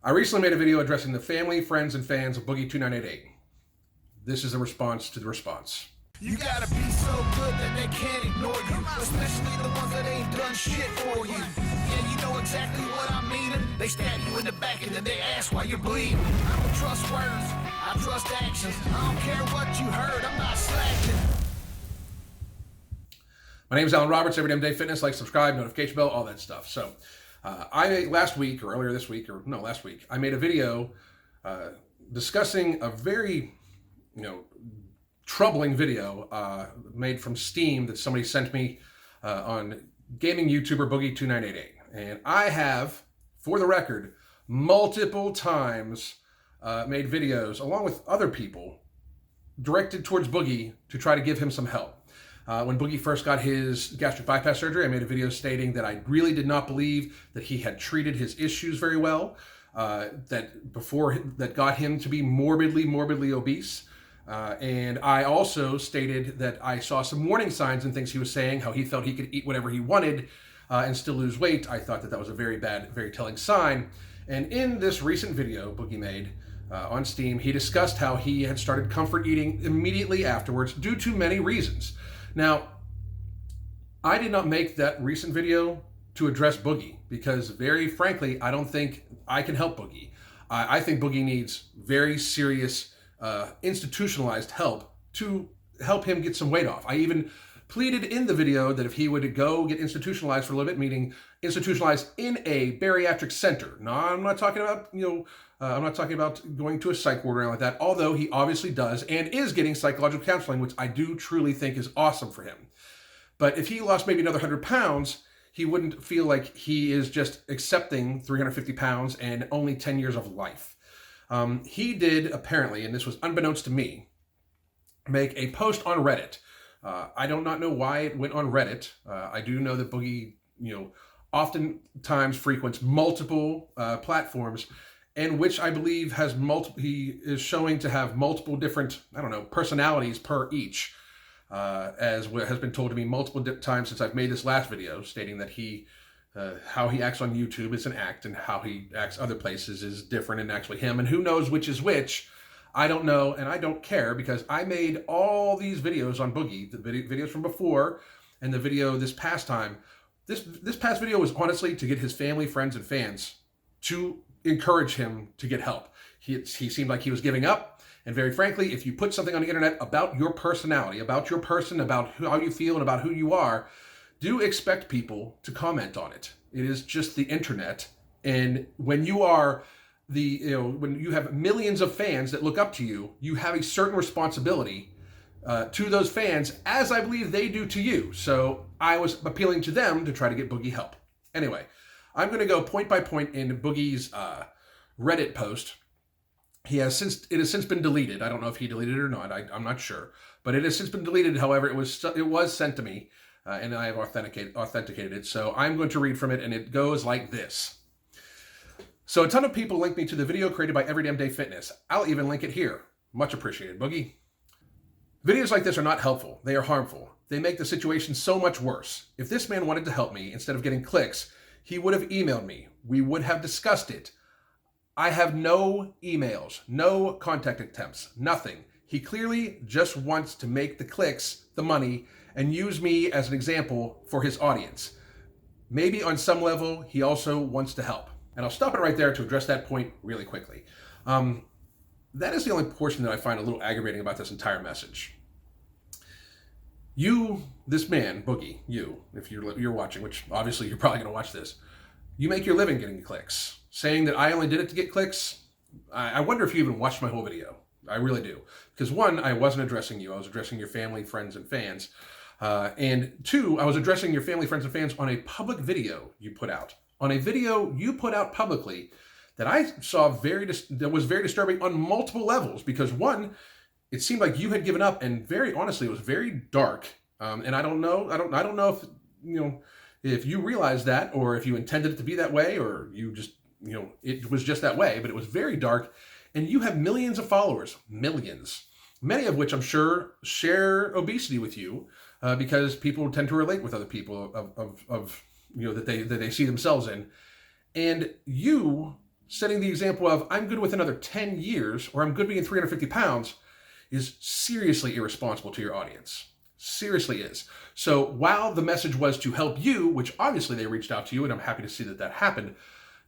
I recently made a video addressing the family, friends, and fans of Boogie2988. This is a response to the response. You gotta be so good that they can't ignore you, especially the ones that ain't done shit for you. Yeah, you know exactly what I mean. They stab you in the back and then they ask why you're bleeding. I don't trust words, I trust actions. I don't care what you heard, I'm not slacking. My name is Alan Roberts, Every Damn Day Fitness. Like, subscribe, notification bell, all that stuff. So, last week, I made a video discussing a very, troubling video made from Steam that somebody sent me on gaming YouTuber Boogie2988. And I have, for the record, multiple times made videos, along with other people, directed towards Boogie to try to give him some help. When Boogie first got his gastric bypass surgery, I made a video stating that I really did not believe that he had treated his issues very well, that got him to be morbidly obese. And I also stated that I saw some warning signs and things he was saying, how he felt he could eat whatever he wanted and still lose weight. I thought that was a very bad, very telling sign. And in this recent video Boogie made on Steam, he discussed how he had started comfort eating immediately afterwards due to many reasons. Now, I did not make that recent video to address Boogie because, very frankly, I don't think I can help Boogie. I think Boogie needs very serious institutionalized help to help him get some weight off. I even pleaded in the video that if he would go get institutionalized for a little bit, meaning institutionalized in a bariatric center. No, I'm not talking about, I'm not talking about going to a psych ward or anything like that, although he obviously does and is getting psychological counseling, which I do truly think is awesome for him. But if he lost maybe another 100 pounds, he wouldn't feel like he is just accepting 350 pounds and only 10 years of life. He did apparently, and this was unbeknownst to me, make a post on Reddit. I do not know why it went on Reddit. I do know that Boogie, oftentimes frequents multiple platforms, and which I believe has he is showing to have multiple different, personalities per each, as has been told to me multiple times since I've made this last video, stating that how he acts on YouTube is an act, and how he acts other places is different and actually him, and who knows which is which. I don't know, and I don't care, because I made all these videos on Boogie, the videos from before, and the video this past time. This past video was honestly to get his family, friends, and fans to encourage him to get help. He seemed like he was giving up, and very frankly, if you put something on the internet about your personality, about your person, about how you feel, and about who you are, do expect people to comment on it. It is just the internet, and when you are when you have millions of fans that look up to you, you have a certain responsibility to those fans, as I believe they do to you. So I was appealing to them to try to get Boogie help. Anyway, I'm going to go point by point in Boogie's Reddit post. It has since been deleted. I don't know if he deleted it or not. I'm not sure, but it has since been deleted. However, it was sent to me, and I have authenticated it. So I'm going to read from it, and it goes like this. So a ton of people linked me to the video created by Every Damn Day Fitness. I'll even link it here. Much appreciated, Boogie. Videos like this are not helpful. They are harmful. They make the situation so much worse. If this man wanted to help me, instead of getting clicks, he would have emailed me. We would have discussed it. I have no emails, no contact attempts, nothing. He clearly just wants to make the clicks, the money, and use me as an example for his audience. Maybe on some level, he also wants to help. And I'll stop it right there to address that point really quickly. That is the only portion that I find a little aggravating about this entire message. You, this man, Boogie, if you're watching, which obviously you're probably going to watch this, you make your living getting clicks. Saying that I only did it to get clicks, I wonder if you even watched my whole video. I really do. Because one, I wasn't addressing you. I was addressing your family, friends, and fans. And two, I was addressing your family, friends, and fans on a public video you put out. On a video you put out publicly that I saw that was very disturbing on multiple levels, because one, it seemed like you had given up, and very honestly, it was very dark. And I don't know if you realized that, or if you intended it to be that way, or you just, it was just that way, but it was very dark. And you have millions of followers, millions, many of which I'm sure share obesity with you, because people tend to relate with other people that they see themselves in. And you setting the example of I'm good with another 10 years or I'm good being 350 pounds is seriously irresponsible to your audience. Seriously is. So while the message was to help you, which obviously they reached out to you, and I'm happy to see that that happened,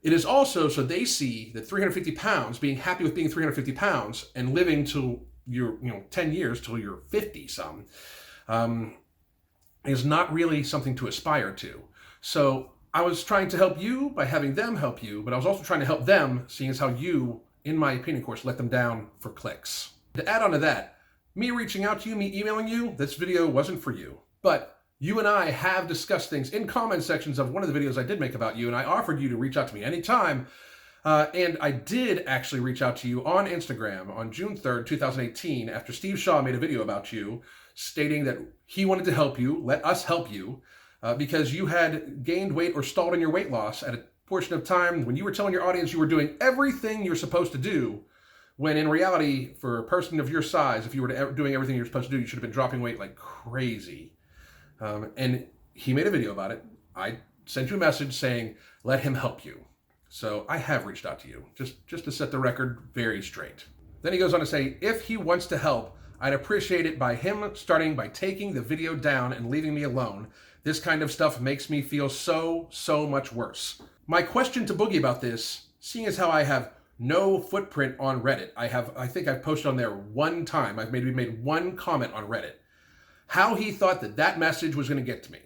it is also so they see that 350 pounds, being happy with being 350 pounds and living till you're, 10 years till you're 50 some, is not really something to aspire to. So I was trying to help you by having them help you, but I was also trying to help them, seeing as how you, in my opinion, of course, let them down for clicks. To add on to that, me reaching out to you, me emailing you, this video wasn't for you. But you and I have discussed things in comment sections of one of the videos I did make about you, and I offered you to reach out to me anytime. And I did actually reach out to you on Instagram on June 3rd, 2018, after Steve Shaw made a video about you, stating that he wanted to help you, let us help you, because you had gained weight or stalled in your weight loss at a portion of time when you were telling your audience you were doing everything you're supposed to do, when in reality, for a person of your size, if you were doing everything you're supposed to do, you should have been dropping weight like crazy. And he made a video about it. I sent you a message saying, let him help you. So I have reached out to you, just to set the record very straight. Then he goes on to say, if he wants to help, I'd appreciate it by him starting by taking the video down and leaving me alone. This kind of stuff makes me feel so much worse. My question to Boogie about this, seeing as how I have no footprint on Reddit. I think I've posted on there one time. I've maybe made one comment on Reddit. How he thought that message was going to get to me.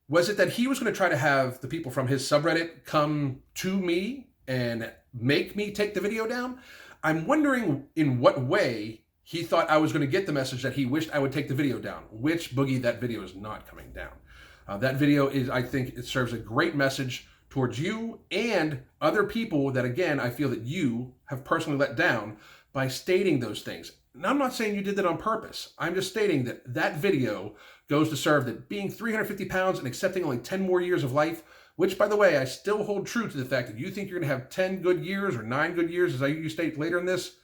Was it that he was going to try to have the people from his subreddit come to me and make me take the video down? I'm wondering in what way he thought I was going to get the message that he wished I would take the video down, which, Boogie, that video is not coming down. That video is, I think it serves a great message towards you and other people that, again, I feel that you have personally let down by stating those things. And I'm not saying you did that on purpose. I'm just stating that that video goes to serve that being 350 pounds and accepting only 10 more years of life, which, by the way, I still hold true to the fact that you think you're going to have 10 good years or 9 good years, as you state later in this.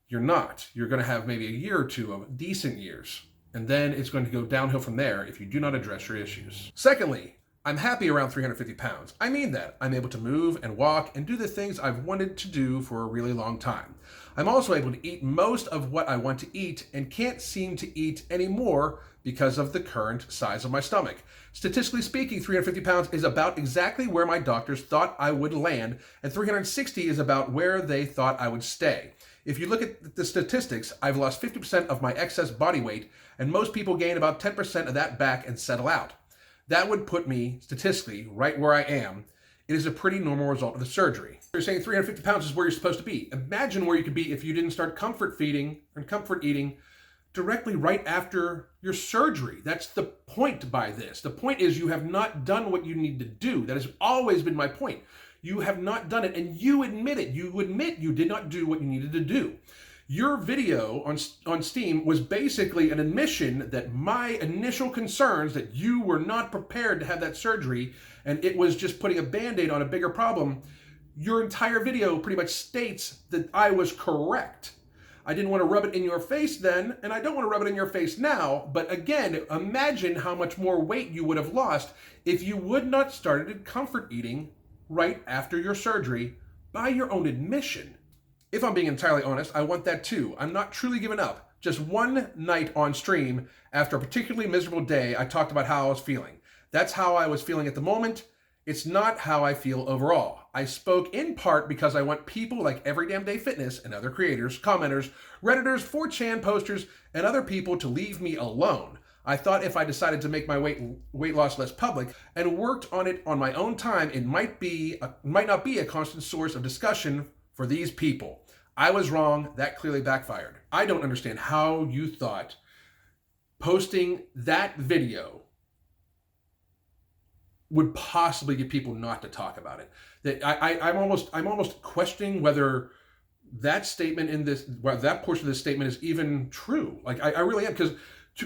You're not. You're going to have maybe a year or two of decent years. And then it's going to go downhill from there if you do not address your issues. Secondly, I'm happy around 350 pounds. I mean that. I'm able to move and walk and do the things I've wanted to do for a really long time. I'm also able to eat most of what I want to eat and can't seem to eat anymore because of the current size of my stomach. Statistically speaking, 350 pounds is about exactly where my doctors thought I would land, and 360 is about where they thought I would stay. If you look at the statistics, I've lost 50% of my excess body weight, and most people gain about 10% of that back and settle out. That would put me, statistically, right where I am. It is a pretty normal result of the surgery. You're saying 350 pounds is where you're supposed to be. Imagine where you could be if you didn't start comfort feeding and comfort eating directly right after your surgery. That's the point by this. The point is you have not done what you need to do. That has always been my point. You have not done it, and you admit it. You admit you did not do what you needed to do. Your video on Steam was basically an admission that my initial concerns that you were not prepared to have that surgery and it was just putting a Band-Aid on a bigger problem. Your entire video pretty much states that I was correct. I didn't want to rub it in your face then, and I don't want to rub it in your face now, but again, imagine how much more weight you would have lost if you would not started comfort eating right after your surgery by your own admission. If I'm being entirely honest, I want that too. I'm not truly giving up. Just one night on stream, after a particularly miserable day, I talked about how I was feeling. That's how I was feeling at the moment. It's not how I feel overall. I spoke in part because I want people like Every Damn Day Fitness and other creators, commenters, Redditors, 4chan posters, and other people to leave me alone. I thought if I decided to make my weight loss less public and worked on it on my own time, it might not be a constant source of discussion for these people. I was wrong. That clearly backfired. I don't understand how you thought posting that video would possibly get people not to talk about it. That I'm almost questioning whether that statement that portion of this statement is even true. Like I really am, because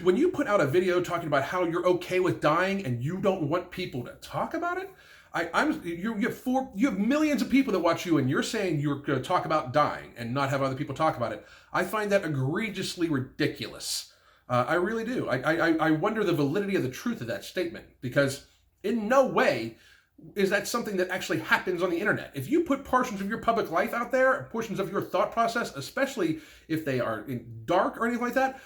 when you put out a video talking about how you're okay with dying and you don't want people to talk about it, you have millions of people that watch you, and you're saying you're going to talk about dying and not have other people talk about it. I find that egregiously ridiculous. I really do. I wonder the validity of the truth of that statement, because in no way is that something that actually happens on the internet. If you put portions of your public life out there, portions of your thought process, especially if they are in dark or anything like that,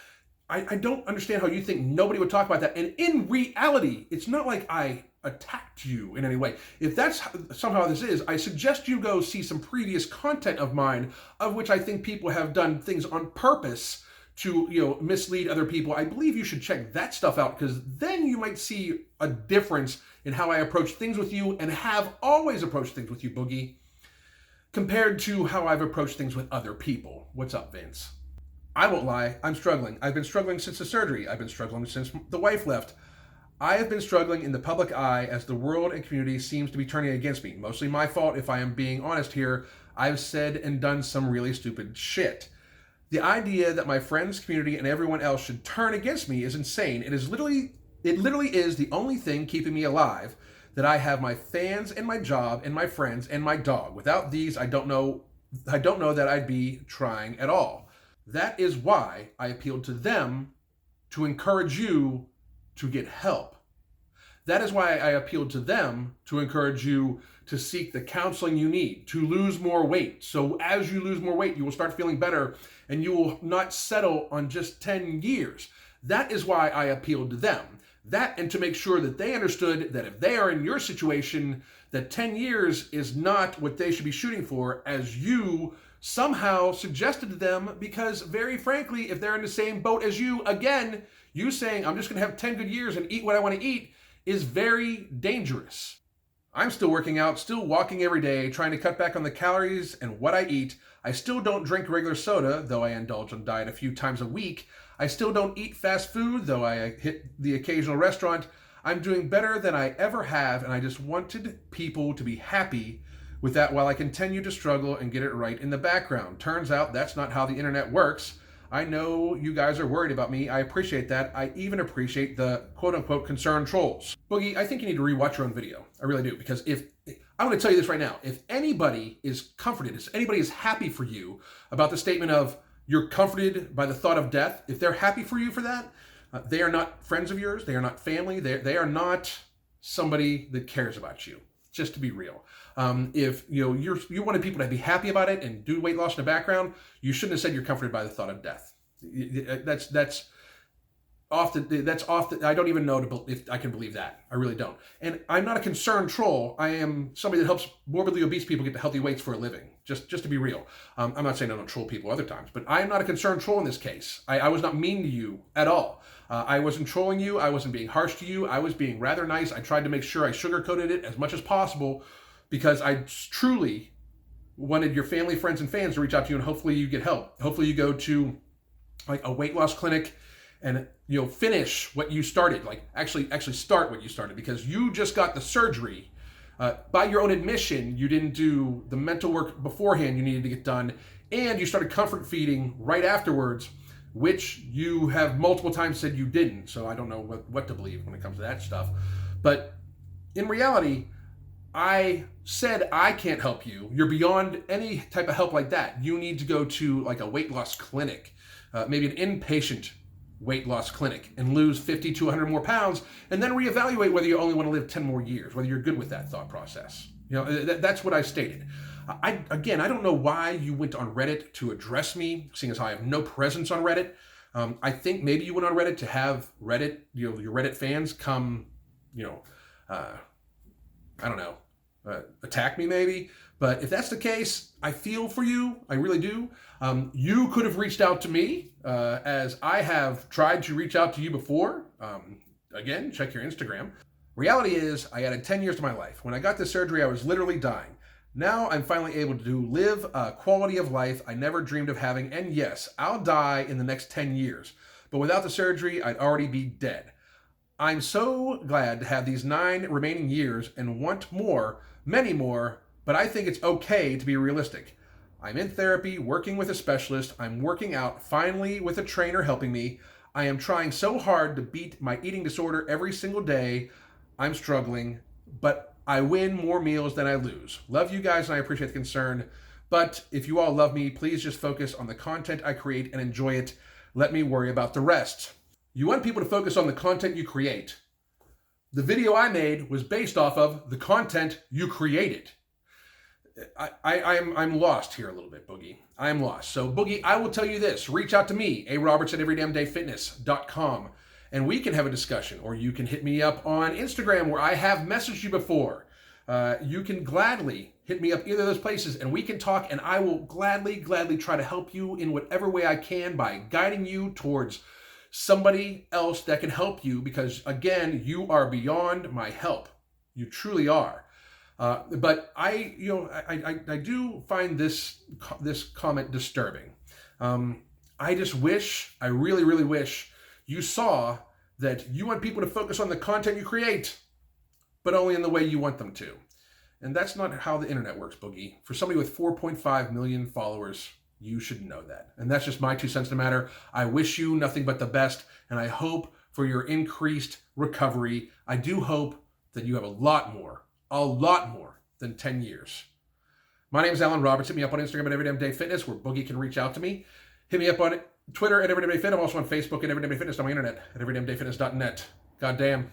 I don't understand how you think nobody would talk about that. And in reality, it's not like I attacked you in any way. If that's somehow this is, I suggest you go see some previous content of mine, of which I think people have done things on purpose to, mislead other people. I believe you should check that stuff out, because then you might see a difference in how I approach things with you, and have always approached things with you, Boogie, compared to how I've approached things with other people. What's up, Vince? I won't lie, I'm struggling. I've been struggling since the surgery. I've been struggling since the wife left. I have been struggling in the public eye as the world and community seems to be turning against me. Mostly my fault, if I am being honest here. I've said and done some really stupid shit. The idea that my friends, community, and everyone else should turn against me is insane. It literally is the only thing keeping me alive, that I have my fans and my job and my friends and my dog. Without these, I don't know that I'd be trying at all. That is why I appealed to them to encourage you to get help. That is why I appealed to them to encourage you to seek the counseling you need, to lose more weight. So as you lose more weight, you will start feeling better, and you will not settle on just 10 years. That is why I appealed to them. That, and to make sure that they understood that if they are in your situation, that 10 years is not what they should be shooting for, as you somehow suggested to them, because very frankly, if they're in the same boat as you, again, you saying, I'm just going to have 10 good years and eat what I want to eat, is very dangerous. I'm still working out, still walking every day, trying to cut back on the calories and what I eat. I still don't drink regular soda, though I indulge in diet a few times a week. I still don't eat fast food, though I hit the occasional restaurant. I'm doing better than I ever have, and I just wanted people to be happy with that while I continue to struggle and get it right in the background. Turns out that's not how the internet works. I know you guys are worried about me. I appreciate that. I even appreciate the quote-unquote concerned trolls. Boogie, I think you need to rewatch your own video. I really do, because I'm going to tell you this right now. If anybody is comforted, if anybody is happy for you about the statement of you're comforted by the thought of death, if they're happy for you for that, they are not friends of yours. They are not family. They are not somebody that cares about you. Just to be real. If you wanted people to be happy about it and do weight loss in the background, you shouldn't have said you're comforted by the thought of death. That's often. I don't even know if I can believe that. I really don't. And I'm not a concerned troll. I am somebody that helps morbidly obese people get to healthy weights for a living. Just to be real. I'm not saying I don't troll people other times, but I am not a concerned troll in this case. I was not mean to you at all. I wasn't trolling you. I wasn't being harsh to you. I was being rather nice. I tried to make sure I sugarcoated it as much as possible, because I truly wanted your family, friends, and fans to reach out to you, and hopefully you get help. Hopefully you go to like a weight loss clinic and finish what you started. Like actually start what you started, because you just got the surgery. By your own admission, you didn't do the mental work beforehand you needed to get done, and you started comfort feeding right afterwards, which you have multiple times said you didn't. So I don't know what to believe when it comes to that stuff. But in reality, I said I can't help you. You're beyond any type of help like that. You need to go to like a weight loss clinic, maybe an inpatient weight loss clinic, and lose 50 to 100 more pounds, and then reevaluate whether you only want to live 10 more years, whether you're good with that thought process. That's what I stated. I don't know why you went on Reddit to address me, seeing as how I have no presence on Reddit. I think maybe you went on Reddit to have Reddit, your Reddit fans come, attack me maybe. But if that's the case, I feel for you. I really do. You could have reached out to me, as I have tried to reach out to you before. Again, check your Instagram. Reality is, I added 10 years to my life. When I got this surgery, I was literally dying. Now I'm finally able to live a quality of life I never dreamed of having. And yes, I'll die in the next 10 years. But without the surgery, I'd already be dead. I'm so glad to have these 9 remaining years and want more, many more, but I think it's okay to be realistic. I'm in therapy, working with a specialist. I'm working out, finally with a trainer helping me. I am trying so hard to beat my eating disorder every single day. I'm struggling, but I win more meals than I lose. Love you guys, and I appreciate the concern. But if you all love me, please just focus on the content I create and enjoy it. Let me worry about the rest. You want people to focus on the content you create. The video I made was based off of the content you created. I'm lost here a little bit, Boogie. I'm lost. So, Boogie, I will tell you this. Reach out to me, Roberts at everydamndayfitness.com, and we can have a discussion. Or you can hit me up on Instagram, where I have messaged you before. You can gladly hit me up either of those places, and we can talk, and I will gladly try to help you in whatever way I can by guiding you towards somebody else that can help you, because, again, you are beyond my help. You truly are. But I do find this comment disturbing. I just wish, I really wish you saw that you want people to focus on the content you create, but only in the way you want them to. And that's not how the internet works, Boogie. For somebody with 4.5 million followers, you should know that. And that's just my 2 cents to the matter. I wish you nothing but the best, and I hope for your increased recovery. I do hope that you have a lot more than 10 years. My name is Alan Roberts. Hit me up on Instagram at Everydamn Fitness, where Boogie can reach out to me. Hit me up on Twitter at Everydamn Fit. I'm also on Facebook at Everydamn Fitness, on my internet at everydamndayfitness.net. Goddamn.